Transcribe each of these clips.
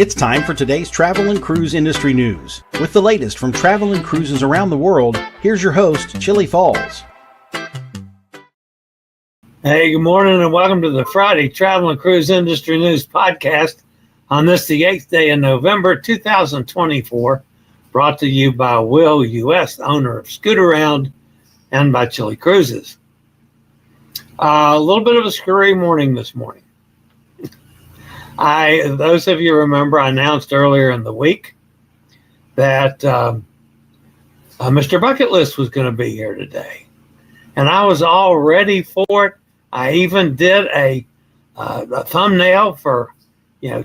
It's time for today's travel and cruise industry news. With the latest from travel and cruises around the world, here's your host, Chillie Falls. Hey, good morning and welcome to the Friday Travel and Cruise Industry News Podcast on this, the 8th day in November 2024, brought to you by Will U.S., owner of Scootaround, and by Chillie Cruises. A little bit of a scurry morning this morning. Those of you remember, I announced earlier in the week that Mr. Bucket List was going to be here today. And I was all ready for it. I even did a thumbnail for,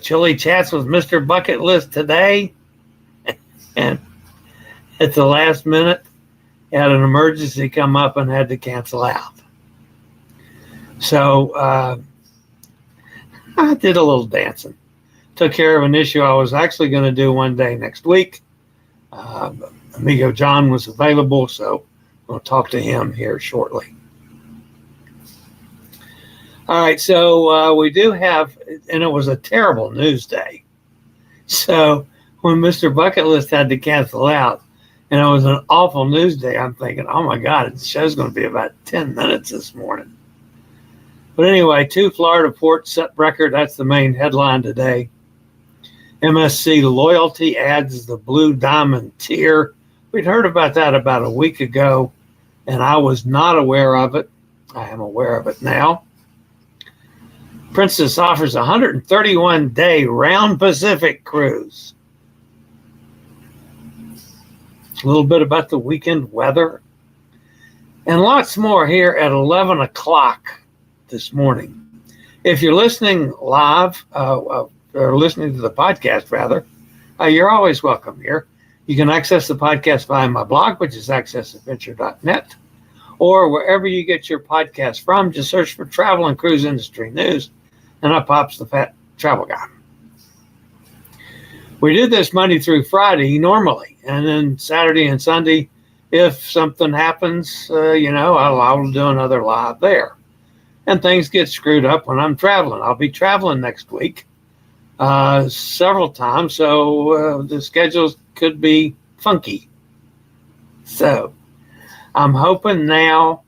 Chillie Chats with Mr. Bucket List today. And at the last minute, had an emergency come up and had to cancel out. So I did a little dancing. Took care of an issue I was actually going to do one day next week. Amigo John was available, so we'll talk to him here shortly. All right, so we do have, and it was a terrible news day. So when Mr. Bucket List had to cancel out, and it was an awful news day, I'm thinking, oh my God, the show's going to be about 10 minutes this morning. But anyway, 2 Florida ports set record. That's the main headline today. MSC Loyalty adds the Blue Diamond tier. We'd heard about that about a week ago, and I was not aware of it. I am aware of it now. Princess offers a 131-day round Pacific cruise. A little bit about the weekend weather. And lots more here at 11 o'clock this morning. If you're listening live, or listening to the podcast rather, you're always welcome here. You can access the podcast via my blog, which is accessadventure.net, or wherever you get your podcast from. Just search for Travel and Cruise Industry News, and up pops the fat travel guy. We do this Monday through Friday normally, and then Saturday and Sunday, if something happens, I'll do another live there. And things get screwed up when I'm traveling. I'll be traveling next week several times, so the schedules could be funky. So I'm hoping now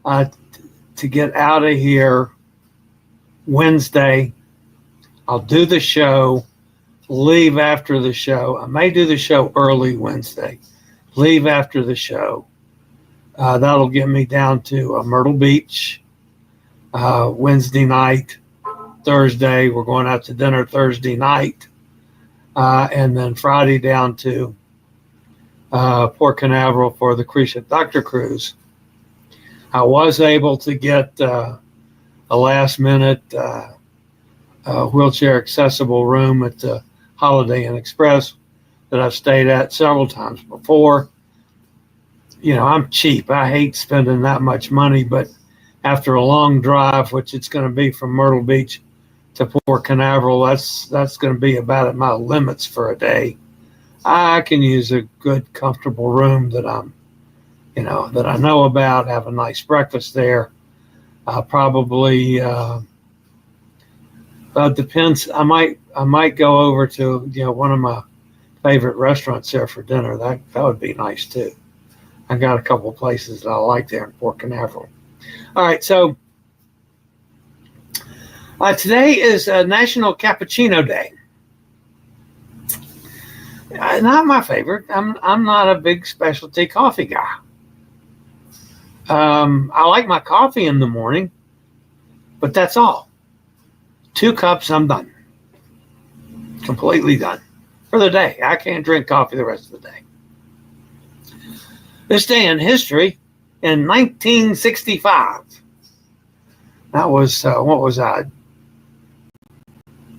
to get out of here Wednesday. I'll do the show, leave after the show. I may do the show early Wednesday, leave after the show. That'll get me down to Myrtle Beach. Wednesday night, Thursday, we're going out to dinner Thursday night, and then Friday down to Port Canaveral for the Dr. Cruise. I was able to get a last-minute wheelchair accessible room at the Holiday Inn Express that I've stayed at several times before. I'm cheap. I hate spending that much money, but after a long drive, which it's going to be from Myrtle Beach to Port Canaveral, that's going to be about at my limits for a day. I can use a good, comfortable room that that I know about, have a nice breakfast there. Probably depends. I might go over to one of my favorite restaurants there for dinner. That would be nice too. I got a couple of places that I like there in Port Canaveral. All right, so today is National Cappuccino Day. Not my favorite. I'm not a big specialty coffee guy. I like my coffee in the morning, but that's all. 2 cups, I'm done. Completely done for the day. I can't drink coffee the rest of the day. This day in history, in 1965, that was, what was I?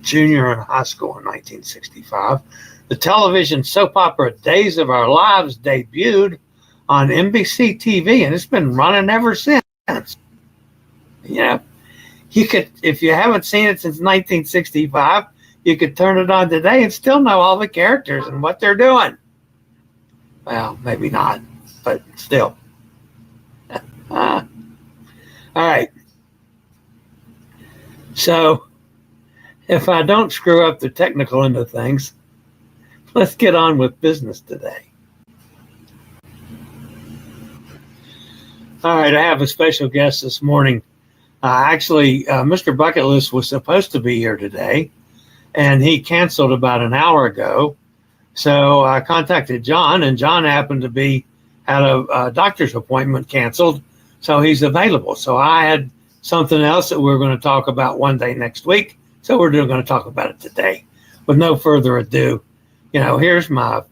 Junior in high school in 1965. The television soap opera Days of Our Lives debuted on NBC TV, and it's been running ever since. You could, if you haven't seen it since 1965, you could turn it on today and still know all the characters and what they're doing. Well, maybe not, but still. All right. So if I don't screw up the technical end of things, let's get on with business today. All right, I have a special guest this morning. Mr. Bucket List was supposed to be here today, and he canceled about an hour ago. So I contacted John, and John happened to be had a doctor's appointment canceled, so he's available. So I had something else that we were going to talk about one day next week, so we're going to talk about it today. With no further ado, here's my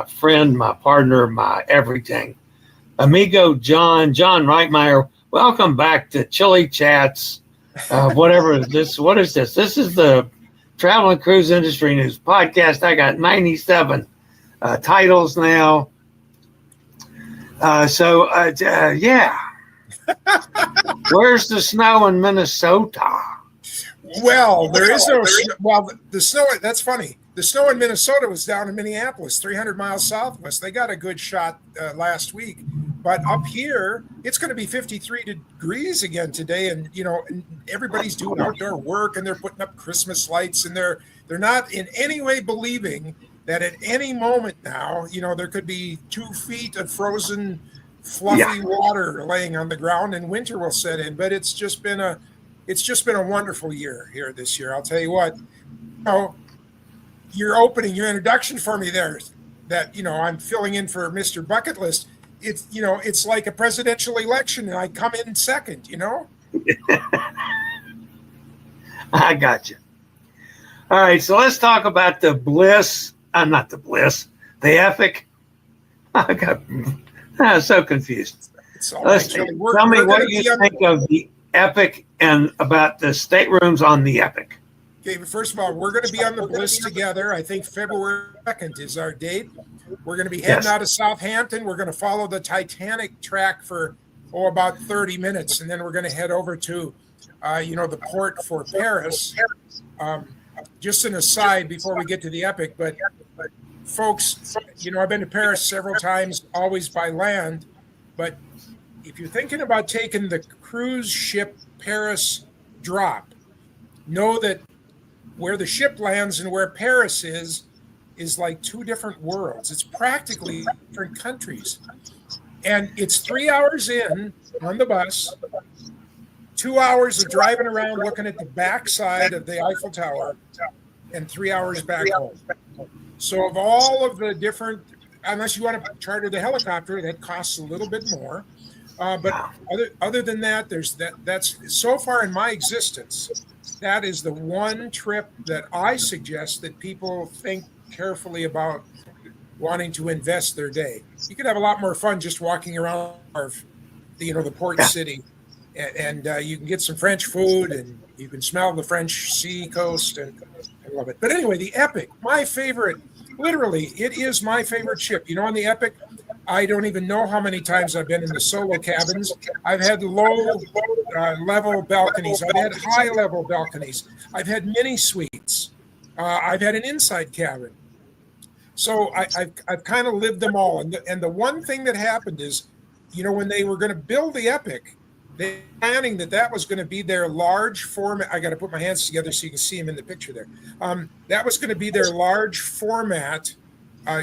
friend, my partner, my everything, amigo John Reitmeier. Welcome back to Chillie Chats. What is this? This is the Travel and Cruise Industry News podcast. I got 97 titles now. Yeah. Where's the snow in Minnesota? Well, there is no snow. Well, the snow, that's funny. The snow in Minnesota was down in Minneapolis, 300 miles southwest. They got a good shot last week. But up here, it's going to be 53 degrees again today. And, everybody's doing outdoor work and they're putting up Christmas lights. And they're not in any way believing that at any moment now, there could be 2 feet of frozen, fluffy water laying on the ground and winter will set in. But it's just been a wonderful year here this year. I'll tell you what, your introduction for me there, that, I'm filling in for Mr. Bucket List. It's like a presidential election and I come in second, I got you. All right. So let's talk about the Epic. I'm so confused. Tell me what you think of the Epic and about the staterooms on the Epic. Okay, but first of all, we're going to be on the Bliss together. I think February 2nd is our date. We're going to be heading out of Southampton. We're going to follow the Titanic track for about 30 minutes, and then we're going to head over to, the port for Paris. Just an aside before we get to the Epic, but folks, I've been to Paris several times, always by land, but if you're thinking about taking the cruise ship Paris drop, know that where the ship lands and where Paris is like 2 different worlds. It's practically different countries. And it's 3 hours in on the bus, 2 hours of driving around looking at the backside of the Eiffel Tower, and 3 hours back home. So of all of the different, unless you want to charter the helicopter, that costs a little bit more. But other than that, that's so far in my existence, that is the one trip that I suggest that people think carefully about wanting to invest their day. You could have a lot more fun just walking around the port city, and you can get some French food and you can smell the French sea coast, and I love it. But anyway, the Epic, my favorite, literally, it is my favorite ship. On the Epic, I don't even know how many times I've been in the solo cabins. I've had low level balconies. I've had high level balconies. I've had mini suites. I've had an inside cabin. So I've kind of lived them all. And the one thing that happened is, when they were going to build the Epic, they were planning that was going to be their large format. I got to put my hands together so you can see them in the picture there. That was going to be their large format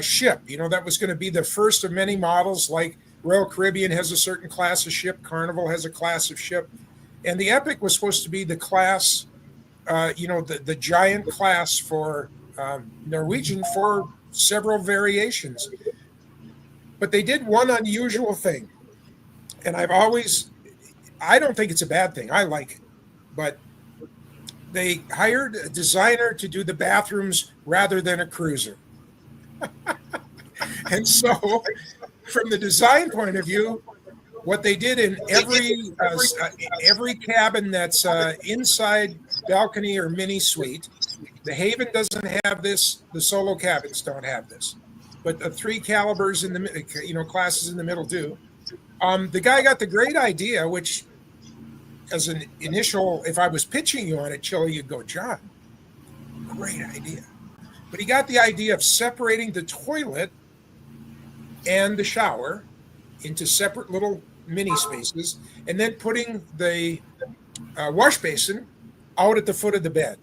ship. That was going to be the first of many models, like Royal Caribbean has a certain class of ship, Carnival has a class of ship, and the Epic was supposed to be the class, the giant class for Norwegian for several variations. But they did one unusual thing, and I don't think it's a bad thing. I like it, but they hired a designer to do the bathrooms rather than a cruiser. And so, from the design point of view, what they did in every cabin that's inside balcony or mini suite, the Haven doesn't have this. The solo cabins don't have this, but the 3 calibers in the classes in the middle do. The guy got the great idea, which, as an initial, if I was pitching you on it, Chillie, you'd go, John, great idea. But he got the idea of separating the toilet and the shower into separate little mini spaces, and then putting the wash basin out at the foot of the bed.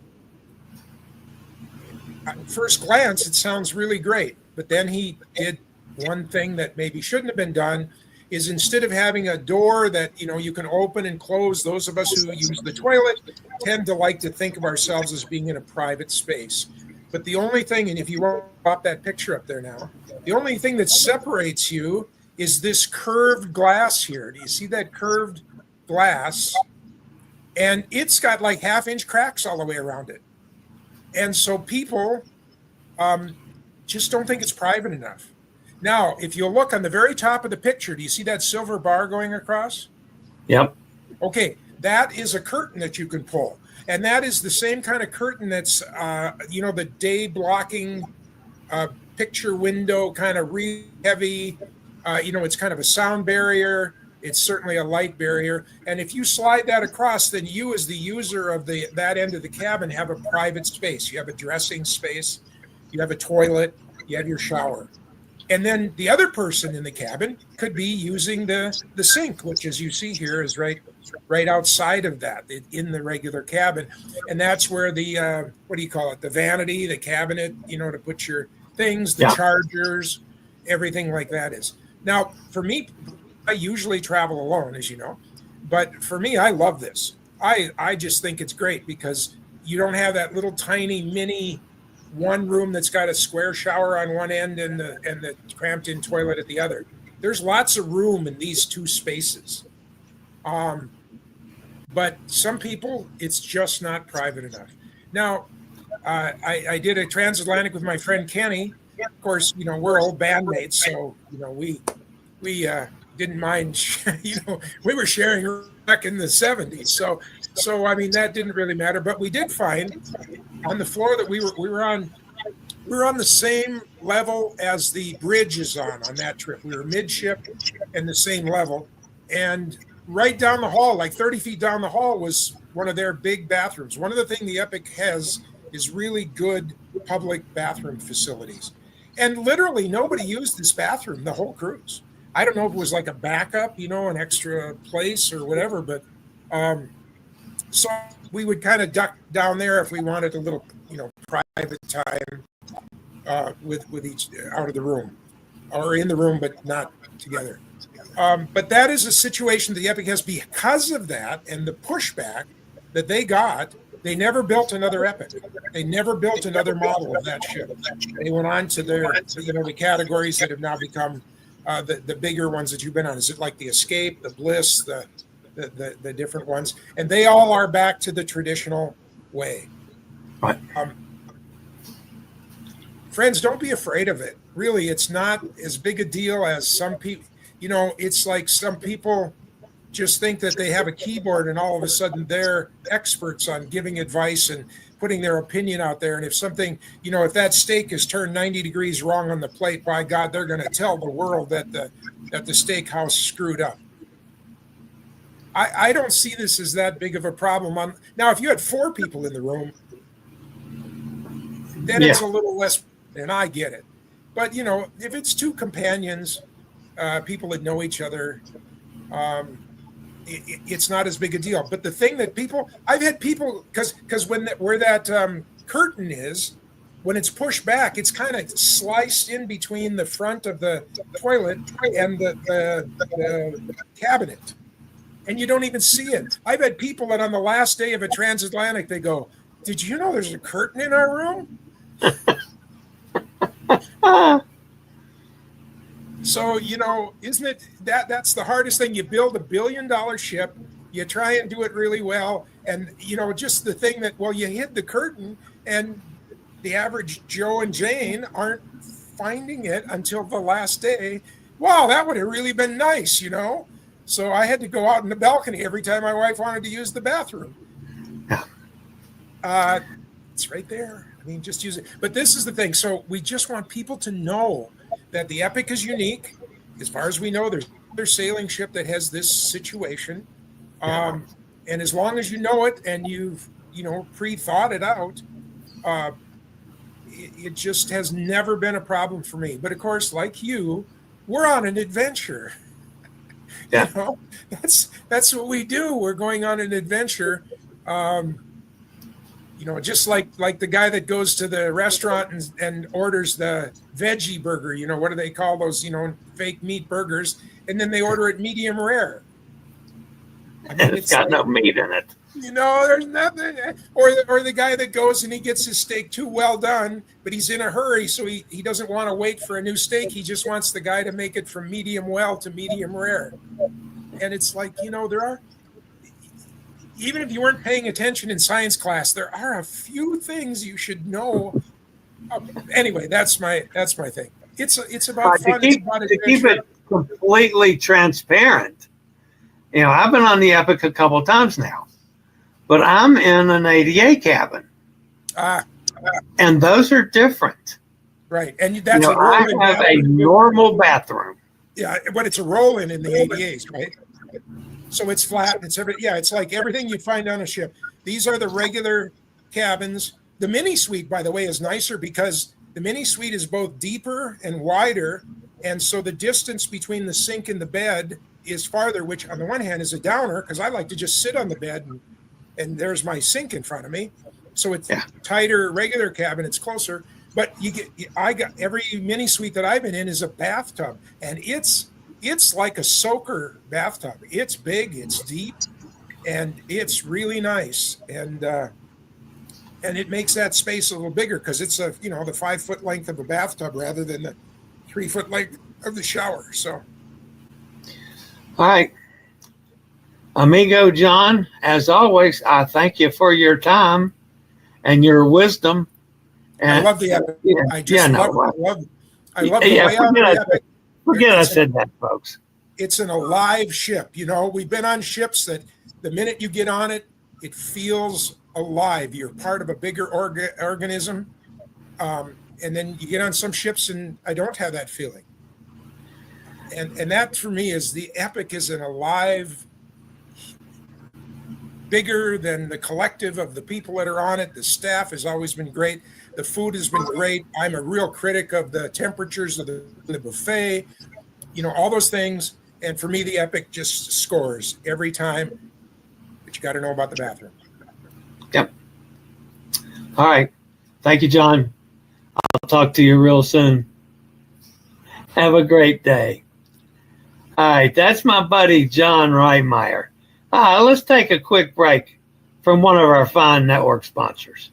at first glance, it sounds really great. But then he did one thing that maybe shouldn't have been done, is instead of having a door that, you can open and close, those of us who use the toilet tend to like to think of ourselves as being in a private space. But the only thing, and if you want to pop that picture up there now, the only thing that separates you is this curved glass here. Do you see that curved glass? And it's got like 1/2-inch cracks all the way around it. And so people just don't think it's private enough. Now, if you look on the very top of the picture, do you see that silver bar going across? Yep. Okay, that is a curtain that you can pull. And that is the same kind of curtain that's, the day blocking picture window, kind of really heavy. It's kind of a sound barrier. It's certainly a light barrier. And if you slide that across, then you as the user of that end of the cabin have a private space. You have a dressing space, you have a toilet, you have your shower. And then the other person in the cabin could be using the sink, which, as you see here, is right outside of that in the regular cabin. And that's where the, what do you call it? The vanity, the cabinet, to put your things, the chargers, everything like that is. Now, for me, I usually travel alone, as you know. But for me, I love this. I just think it's great because you don't have that little tiny mini one room that's got a square shower on one end and the cramped in toilet at the other. There's lots of room in these two spaces. But some people, it's just not private enough. Now, I did a transatlantic with my friend Kenny. Of course, we're old bandmates, so we didn't mind. We were sharing back in the 70s, so I mean that didn't really matter. But we did find on the floor that we were on the same level as the bridge is on that trip. We were midship and the same level, and right down the hall, like 30 feet down the hall, was one of their big bathrooms. One of the things the Epic has is really good public bathroom facilities. And literally nobody used this bathroom the whole cruise. I don't know if it was like a backup, an extra place or whatever, but so we would kind of duck down there if we wanted a little, private time with each out of the room or in the room, but not together. But that is a situation the Epic has because of that and the pushback that they got. They never built another Epic. They never built another model of that ship. They went on to the categories that have now become the bigger ones that you've been on. Is it like the Escape, the Bliss, the different ones? And they all are back to the traditional way. Right. Friends, don't be afraid of it. Really, it's not as big a deal as some people. It's like some people just think that they have a keyboard and all of a sudden they're experts on giving advice and putting their opinion out there. And if something, if that steak is turned 90 degrees wrong on the plate, by God, they're going to tell the world that the steakhouse screwed up. I don't see this as that big of a problem. Now, if you had 4 people in the room, then it's a little less, and I get it. But, if it's 2 companions, people that know each other, it's not as big a deal. But the thing that I've had people, because where that curtain is, when it's pushed back, it's kind of sliced in between the front of the toilet and the cabinet. And you don't even see it. I've had people that on the last day of a transatlantic, they go, "Did you know there's a curtain in our room?" So, isn't it that's the hardest thing? You build $1 billion ship, you try and do it really well. And, just the thing that, you hid the curtain and the average Joe and Jane aren't finding it until the last day. Wow, that would have really been nice, So I had to go out in the balcony every time my wife wanted to use the bathroom. It's right there. I mean, just use it. But this is the thing. So we just want people to know that the Epic is unique. As far as we know, there's another sailing ship that has this situation. And as long as you know it and you've, pre-thought it out, it just has never been a problem for me. But of course, like you, we're on an adventure. Yeah. That's what we do. We're going on an adventure. just like the guy that goes to the restaurant and orders the veggie burger. What do they call those? Fake meat burgers, and then they order it medium rare. I mean, it's got no meat in it. There's nothing. Or the guy that goes and he gets his steak too well done, but he's in a hurry, so he doesn't want to wait for a new steak. He just wants the guy to make it from medium well to medium rare. And it's like, there are, even if you weren't paying attention in science class, there are a few things you should know. Anyway, that's my thing. It's about fun. To keep it completely transparent. I've been on the Epic a couple of times now, but I'm in an ADA cabin. And those are different. Right. And that's I have a normal bathroom. Yeah, but it's a roll-in the ADAs, right? So it's flat. It's like everything you find on a ship. These are the regular cabins. The mini suite, by the way, is nicer because the mini suite is both deeper and wider. And so the distance between the sink and the bed is farther, which on the one hand is a downer because I like to just sit on the bed and there's my sink in front of me. So it's tighter, regular cabin. It's closer. But I got every mini suite that I've been in is a bathtub, and it's like a soaker bathtub. It's big, it's deep, and it's really nice. And it makes that space a little bigger because it's the 5-foot length of a bathtub rather than the 3-foot length of the shower. So, all right, amigo John, as always, I thank you for your time and your wisdom. And I love the Epic. I love the layout of the Epic. Forget I said that, folks. It's an alive ship. We've been on ships that the minute you get on it, it feels alive. You're part of a bigger organism. And then you get on some ships and I don't have that feeling. And that for me is the Epic is an alive, bigger than the collective of the people that are on it. The staff has always been great. The food has been great. I'm a real critic of the temperatures of the buffet, all those things. And for me, the Epic just scores every time. But you got to know about the bathroom. Yep. All right. Thank you, John. I'll talk to you real soon. Have a great day. All right. That's my buddy, John Reitmeier. Let's take a quick break from one of our fine network sponsors.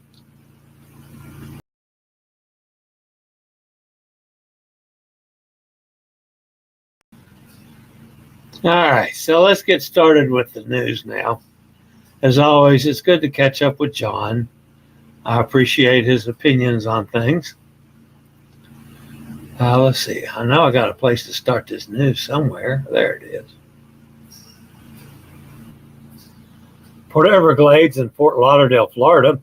All right, so let's get started with the news now. As always, it's good to catch up with John. I appreciate his opinions on things. Let's see. I know I got a place to start this news somewhere. There it is. Port Everglades in Fort Lauderdale, Florida,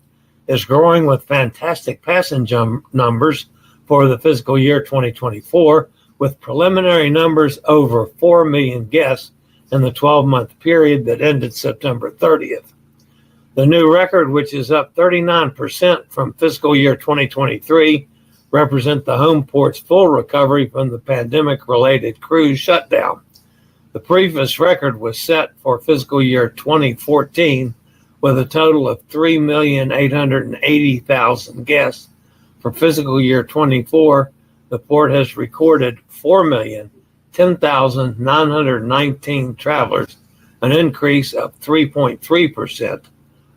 is growing with fantastic passenger numbers for the fiscal year 2024, with preliminary numbers over 4 million guests in the 12-month period that ended September 30th. The new record, which is up 39% from fiscal year 2023, represent the home port's full recovery from the pandemic-related cruise shutdown. The previous record was set for fiscal year 2014 with a total of 3,880,000 guests. For fiscal year 24, the port has recorded 4,010,919 travelers, an increase of 3.3%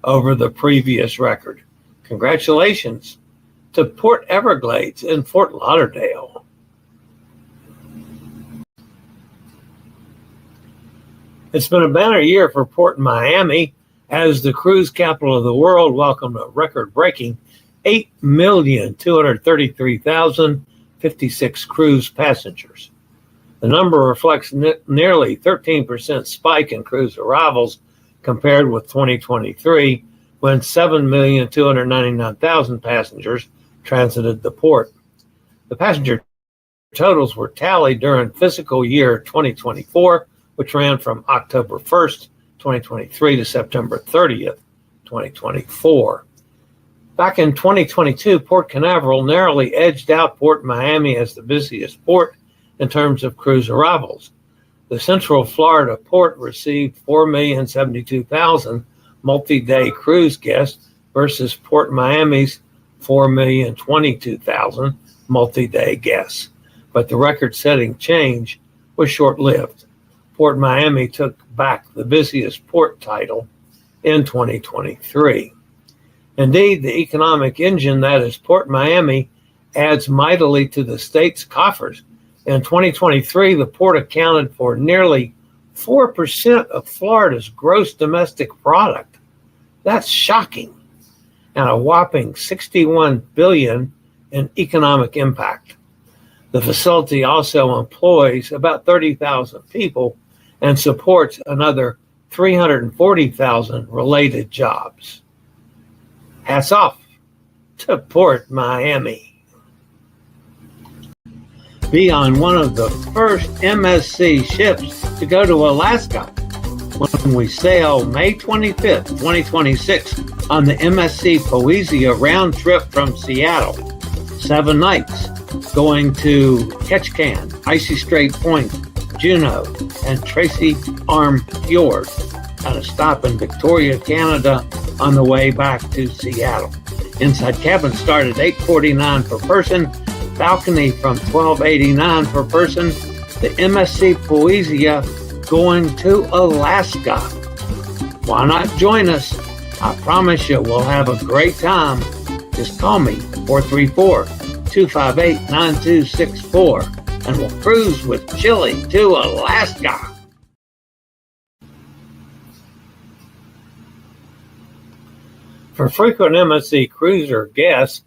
over the previous record. Congratulations to Port Everglades in Fort Lauderdale. It's been a banner year for Port Miami as the cruise capital of the world welcomed a record-breaking 8,233,056 cruise passengers. The number reflects nearly 13% spike in cruise arrivals compared with 2023, when 7,299,000 passengers transited the port. The passenger totals were tallied during fiscal year 2024, which ran from October 1st, 2023 to September 30th, 2024. Back in 2022, Port Canaveral narrowly edged out Port Miami as the busiest port in terms of cruise arrivals. The Central Florida port received 4,072,000 multi-day cruise guests versus Port Miami's 4,022,000 multi-day guests. But the record-setting change was short-lived. Port Miami took back the busiest port title in 2023. Indeed, the economic engine that is Port Miami adds mightily to the state's coffers. In 2023, the port accounted for nearly 4% of Florida's gross domestic product. That's shocking. And a whopping $61 billion in economic impact. The facility also employs about 30,000 people and supports another 340,000 related jobs. Hats off to Port Miami. Be on one of the first MSC ships to go to Alaska when we sail May 25th, 2026 on the MSC Poesia round trip from Seattle. 7 nights going to Ketchikan, Icy Strait Point, Juneau, and Tracy Arm Fjord, at a stop in Victoria, Canada, on the way back to Seattle. Inside cabin start at $849 per person, balcony from $1289 per person. The MSC Poesia going to Alaska. Why not join us? I promise you we'll have a great time. Just call me, 434-258-9264, and we'll cruise with Chillie to Alaska. For frequent MSC cruiser guests,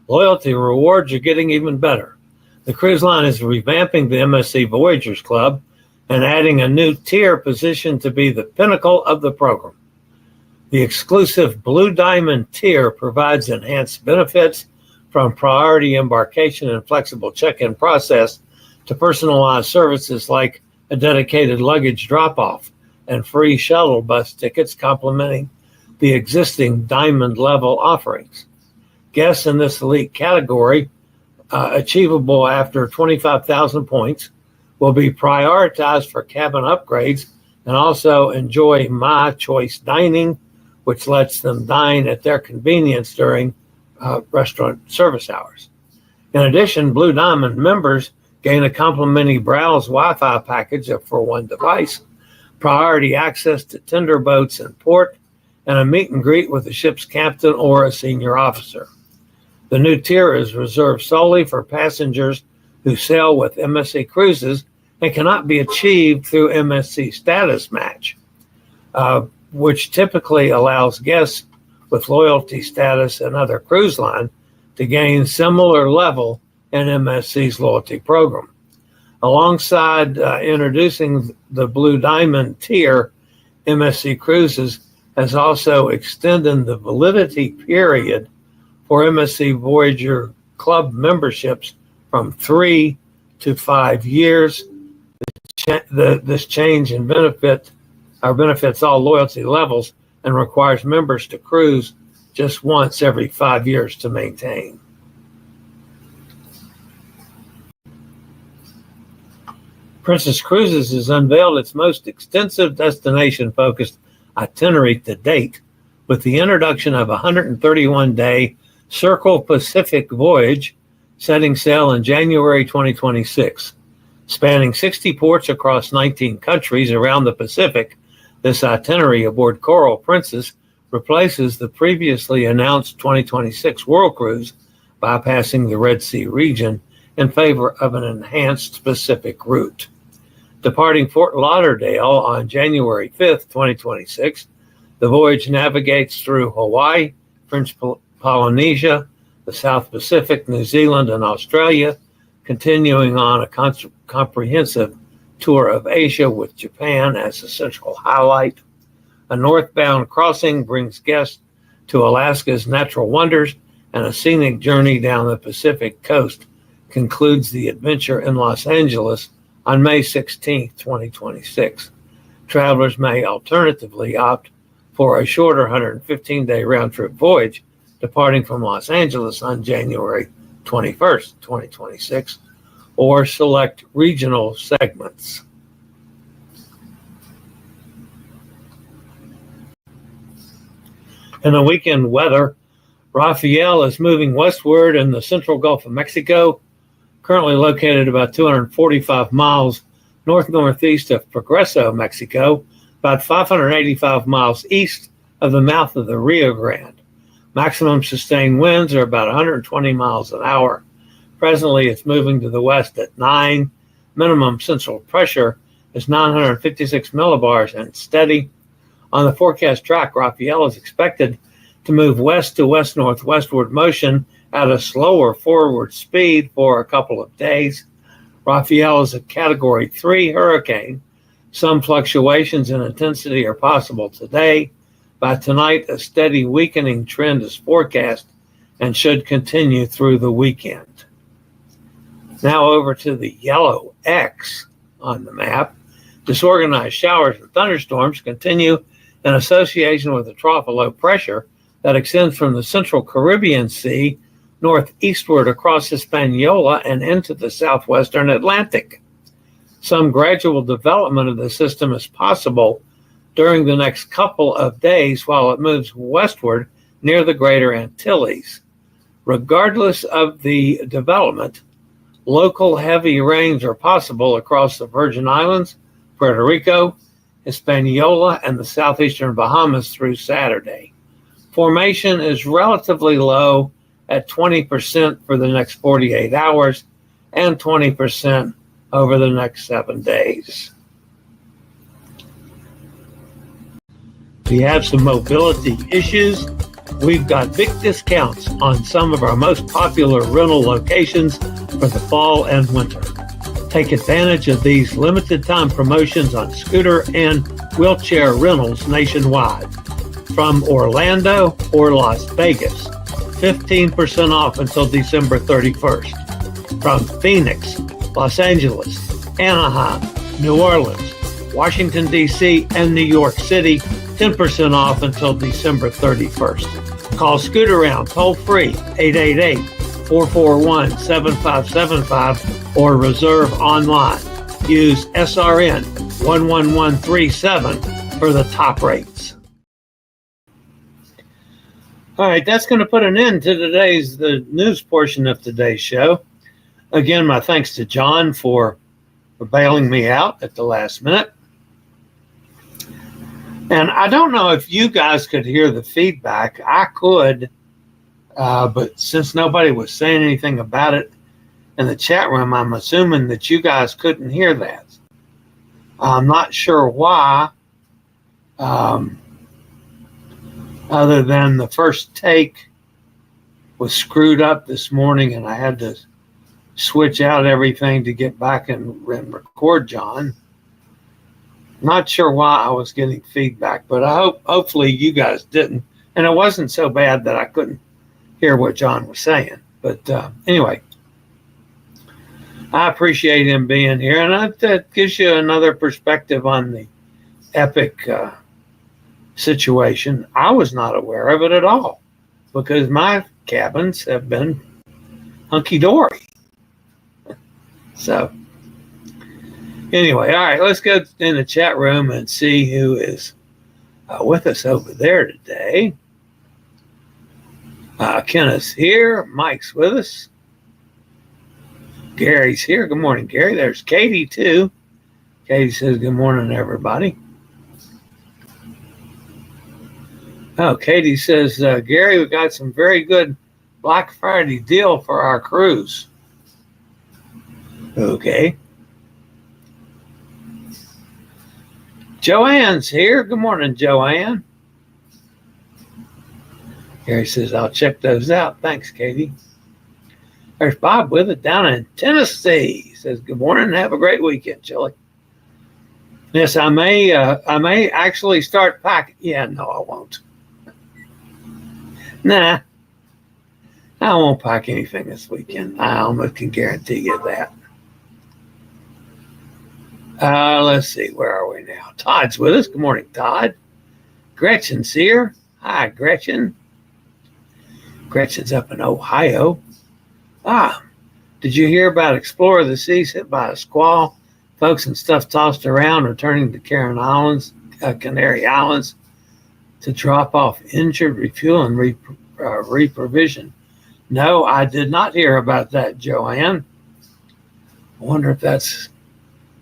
loyalty rewards are getting even better. The cruise line is revamping the MSC Voyagers Club and adding a new tier positioned to be the pinnacle of the program. The exclusive Blue Diamond tier provides enhanced benefits, from priority embarkation and flexible check-in process to personalized services like a dedicated luggage drop-off and free shuttle bus tickets complementing the existing Diamond level offerings. Guests in this elite category, achievable after 25,000 points, will be prioritized for cabin upgrades and also enjoy My Choice dining, which lets them dine at their convenience during restaurant service hours. In addition, Blue Diamond members gain a complimentary Browse Wi-Fi package for one device, priority access to tender boats in port, and a meet and greet with the ship's captain or a senior officer. The new tier is reserved solely for passengers who sail with MSC Cruises and cannot be achieved through MSC Status Match, which typically allows guests with loyalty status and other cruise line to gain similar level in MSC's loyalty program. Alongside introducing the Blue Diamond tier, MSC Cruises has also extended the validity period for MSC Voyager Club memberships from 3 to 5 years. This change in benefits all loyalty levels and requires members to cruise just once every 5 years to maintain. Princess Cruises has unveiled its most extensive destination-focused itinerary to date with the introduction of a 131-day Circle Pacific voyage setting sail in January 2026. Spanning 60 ports across 19 countries around the Pacific, this itinerary aboard Coral Princess replaces the previously announced 2026 World Cruise, bypassing the Red Sea region in favor of an enhanced Pacific route. Departing Fort Lauderdale on January 5th, 2026, the voyage navigates through Hawaii, French Polynesia, the South Pacific, New Zealand, and Australia, continuing on a comprehensive tour of Asia with Japan as a central highlight. A northbound crossing brings guests to Alaska's natural wonders, and a scenic journey down the Pacific coast concludes the adventure in Los Angeles on May 16, 2026. Travelers may alternatively opt for a shorter 115-day round-trip voyage departing from Los Angeles on January 21st, 2026, or select regional segments. In the weekend weather, Rafael is moving westward in the central Gulf of Mexico, currently located about 245 miles north-northeast of Progreso, Mexico, about 585 miles east of the mouth of the Rio Grande. Maximum sustained winds are about 120 miles an hour. Presently, it's moving to the west at 9. Minimum central pressure is 956 millibars and steady. On the forecast track, Rafael is expected to move west to west-northwestward motion at a slower forward speed for a couple of days. Rafael is a Category 3 hurricane. Some fluctuations in intensity are possible today. By tonight, a steady weakening trend is forecast and should continue through the weekend. Now over to the yellow X on the map. Disorganized showers and thunderstorms continue in association with a trough of low pressure that extends from the central Caribbean Sea northeastward across Hispaniola and into the southwestern Atlantic. Some gradual development of the system is possible during the next couple of days while it moves westward near the Greater Antilles. Regardless of the development, local heavy rains are possible across the Virgin Islands, Puerto Rico, Hispaniola, and the southeastern Bahamas through Saturday. Formation is relatively low at 20% for the next 48 hours and 20% over the next 7 days. If you have some mobility issues, we've got big discounts on some of our most popular rental locations for the fall and winter. Take advantage of these limited time promotions on scooter and wheelchair rentals nationwide. From Orlando or Las Vegas, 15% off until December 31st. From Phoenix, Los Angeles, Anaheim, New Orleans, Washington, D.C., and New York City, 10% off until December 31st. Call Scoot Around toll free 888-441-7575 or reserve online. Use SRN 11137 for the top rates. All right, that's going to put an end to the news portion of today's show. Again, my thanks to John for bailing me out at the last minute. And I don't know if you guys could hear the feedback. I could, but since nobody was saying anything about it in the chat room, I'm assuming that you guys couldn't hear that. I'm not sure why, other than the first take was screwed up this morning and I had to switch out everything to get back and record John. Not sure why I was getting feedback, but hopefully you guys didn't. And it wasn't so bad that I couldn't hear what John was saying. But anyway, I appreciate him being here, and that gives you another perspective on the Epic situation. I was not aware of it at all because my cabins have been hunky-dory. So anyway, all right, let's go in the chat room and see who is with us over there today. Kenneth's here. Mike's with us. Gary's here. Good morning, Gary. There's Katie, too. Katie says, good morning, everybody. Oh, Katie says, Gary, we got some very good Black Friday deal for our cruise. Okay. Joanne's here. Good morning, Joanne. Gary says, I'll check those out. Thanks, Katie. There's Bob with it down in Tennessee. He says, good morning and have a great weekend, Chillie. Yes, I may actually start packing. Yeah, no, I won't. Nah, I won't pack anything this weekend. I almost can guarantee you that. Let's see, where are we now? Todd's with us. Good morning, Todd. Gretchen's here. Hi, Gretchen. Gretchen's up in Ohio. Did you hear about Explorer of the Seas hit by a squall? Folks and stuff tossed around, returning to Canary Islands to drop off injured refuel and reprovision. No, I did not hear about that, Joanne. I wonder if that's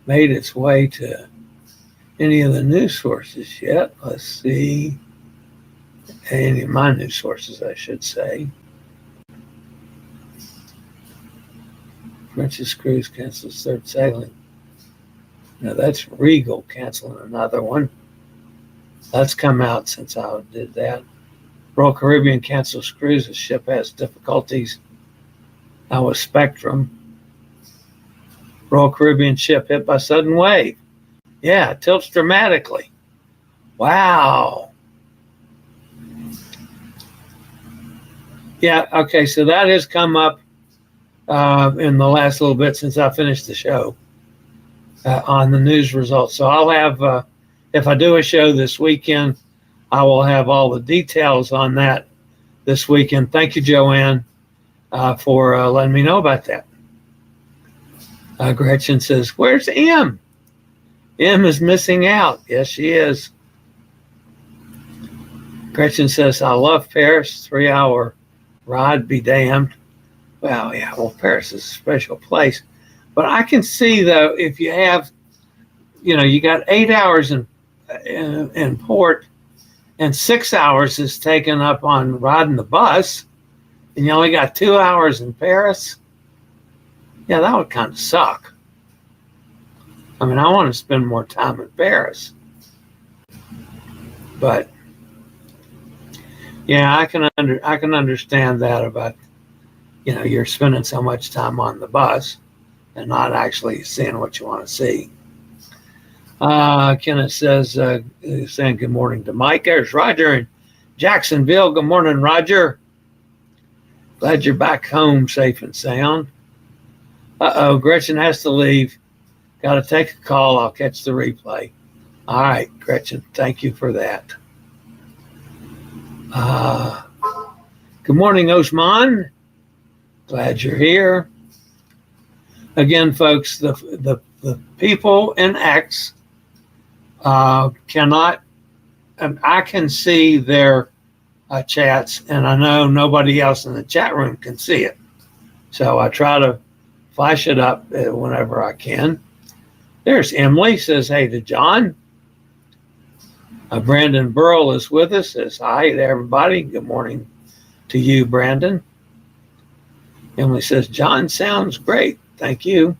made its way to any of the news sources yet. Let's see. Any of my news sources, I should say. Princess Cruise cancels third sailing. Now that's Regal canceling another one. That's come out since I did that. Royal Caribbean cancels cruise. The ship has difficulties. Now with Spectrum. Royal Caribbean ship hit by sudden wave. Yeah, it tilts dramatically. Wow. Yeah, okay, so that has come up in the last little bit since I finished the show on the news results. So I'll have, if I do a show this weekend, I will have all the details on that this weekend. Thank you, Joanne, for letting me know about that. Gretchen says, where's M? M is missing out. Yes, she is. Gretchen says, I love Paris, 3-hour ride, be damned. Well, yeah, well, Paris is a special place. But I can see, though, if you have, you got 8 hours in port and 6 hours is taken up on riding the bus, and you only got 2 hours in Paris, yeah, that would kind of suck. I mean, I want to spend more time in Paris. But yeah, I can understand that about, you're spending so much time on the bus and not actually seeing what you want to see. Kenneth says, saying good morning to Mike. There's Roger in Jacksonville. Good morning, Roger. Glad you're back home safe and sound. Uh-oh, Gretchen has to leave. Got to take a call. I'll catch the replay. All right, Gretchen, thank you for that. Good morning, Osman. Glad you're here. Again, folks, the people in X cannot, I can see their chats, and I know nobody else in the chat room can see it. So I try to flash it up whenever I can. There's Emily, says hey to John. Brandon Burrell is with us, says hi to everybody. Good morning to you, Brandon. Emily says, John sounds great. Thank you.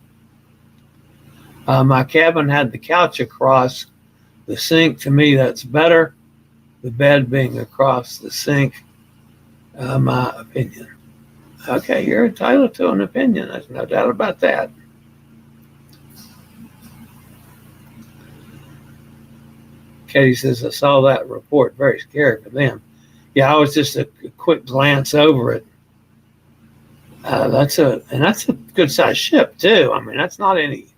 My cabin had the couch across the sink. To me, that's better. The bed being across the sink, my opinion. Okay, you're entitled to an opinion. There's no doubt about that. Katie says, I saw that report. Very scary for them. Yeah, I was just a quick glance over it. That's a good sized ship too. I mean, that's not any,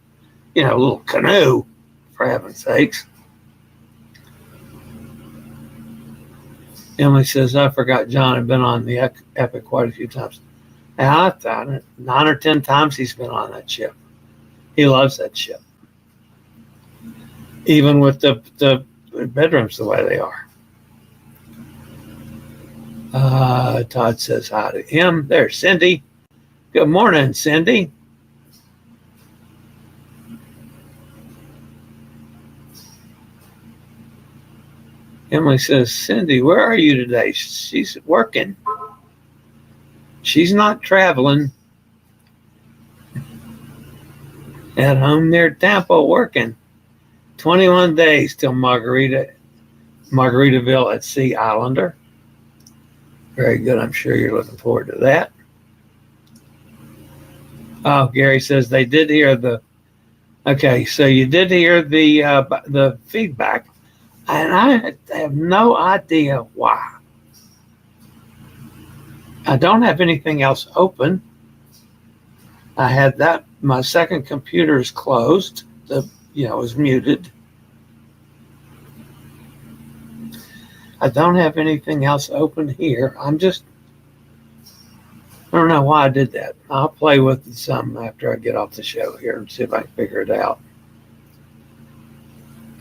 little canoe, for heaven's sakes. Emily says, I forgot John had been on the Epic quite a few times. And I thought 9 or 10 times he's been on that ship. He loves that ship. Even with the bedrooms the way they are. Todd says hi to him. There's Cindy. Good morning, Cindy. Emily says, Cindy, where are you today? She's working. She's not traveling. At home near Tampa working. 21 days till Margaritaville at Sea Islander. Very good. I'm sure you're looking forward to that. Oh, Gary says they did hear okay, so you did hear the feedback, and I have no idea why. I don't have anything else open. I had that, my second computer is closed, is muted. I don't have anything else open here. I don't know why I did that. I'll play with it some after I get off the show here and see if I can figure it out.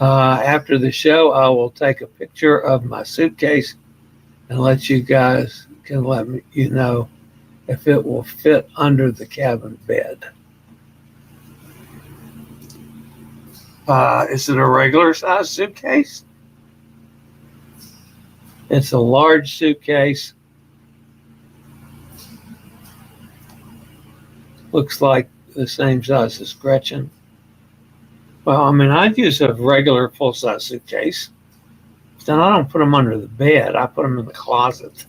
After the show, I will take a picture of my suitcase and let you guys you know if it will fit under the cabin bed. Is it a regular size suitcase? It's a large suitcase. Looks like the same size as Gretchen. Well, I mean, I'd use a regular full-size suitcase. Then I don't put them under the bed. I put them in the closet.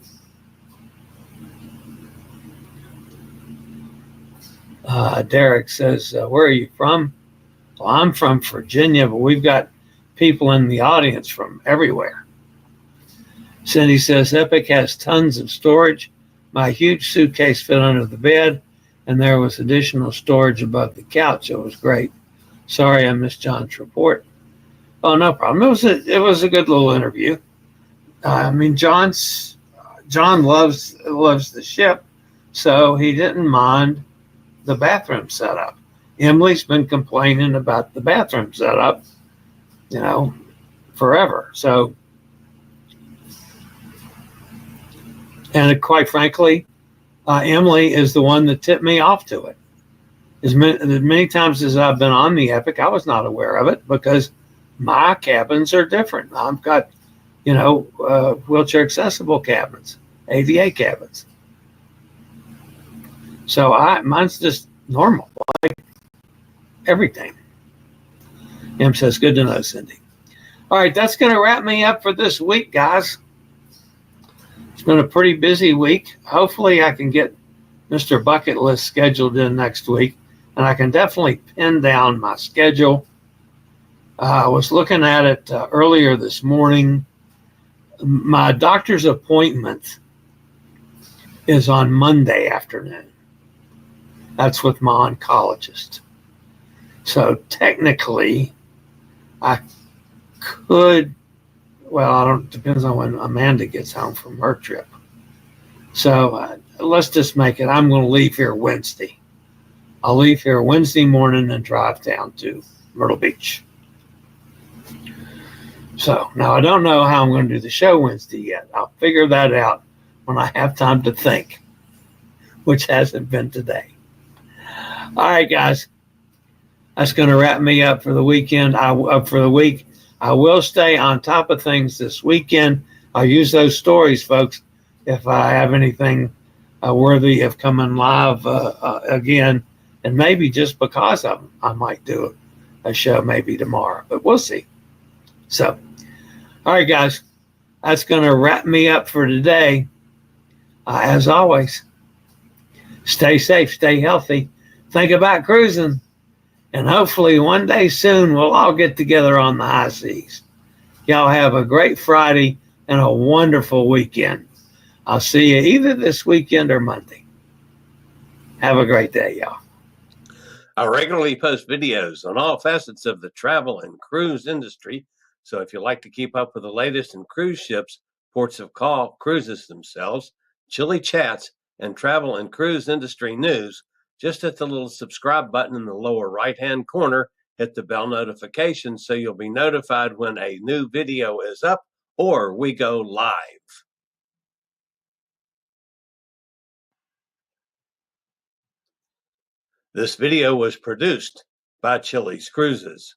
Derek says, where are you from? Well, I'm from Virginia, but we've got people in the audience from everywhere. Cindy says, Epic has tons of storage. My huge suitcase fit under the bed, and there was additional storage above the couch. It was great. Sorry I missed John's report. Oh, no problem. It was a good little interview. I mean, John loves the ship, so he didn't mind the bathroom setup. Emily's been complaining about the bathroom setup, forever. So, and quite frankly, Emily is the one that tipped me off to it. As many times as I've been on the Epic, I was not aware of it because my cabins are different. I've got, wheelchair accessible cabins, ADA cabins. So mine's just normal, like everything. Em says, good to know, Cindy. All right, that's going to wrap me up for this week, guys. It's been a pretty busy week. Hopefully I can get Mr. Bucket List scheduled in next week, and I can definitely pin down my schedule. I was looking at it earlier this morning. My doctor's appointment is on Monday afternoon. That's with my oncologist. So technically, I could, depends on when Amanda gets home from her trip. So let's just make it, I'm going to leave here Wednesday. I'll leave here Wednesday morning and drive down to Myrtle Beach. So now I don't know how I'm going to do the show Wednesday yet. I'll figure that out when I have time to think, which hasn't been today. All right, guys, that's going to wrap me up for the weekend. For the week. I will stay on top of things this weekend. I'll use those stories, folks, if I have anything worthy of coming live again. And maybe just because of them, I might do a show maybe tomorrow, but we'll see. So, all right, guys, that's going to wrap me up for today. As always, stay safe, stay healthy, think about cruising, and hopefully one day soon we'll all get together on the high seas. Y'all have a great Friday and a wonderful weekend. I'll see you either this weekend or Monday. Have a great day, y'all. I regularly post videos on all facets of the travel and cruise industry. So if you like to keep up with the latest in cruise ships, ports of call, cruises themselves, Chillie Chats, and travel and cruise industry news, just hit the little subscribe button in the lower right-hand corner, hit the bell notification so you'll be notified when a new video is up or we go live. This video was produced by Chillie's Cruises.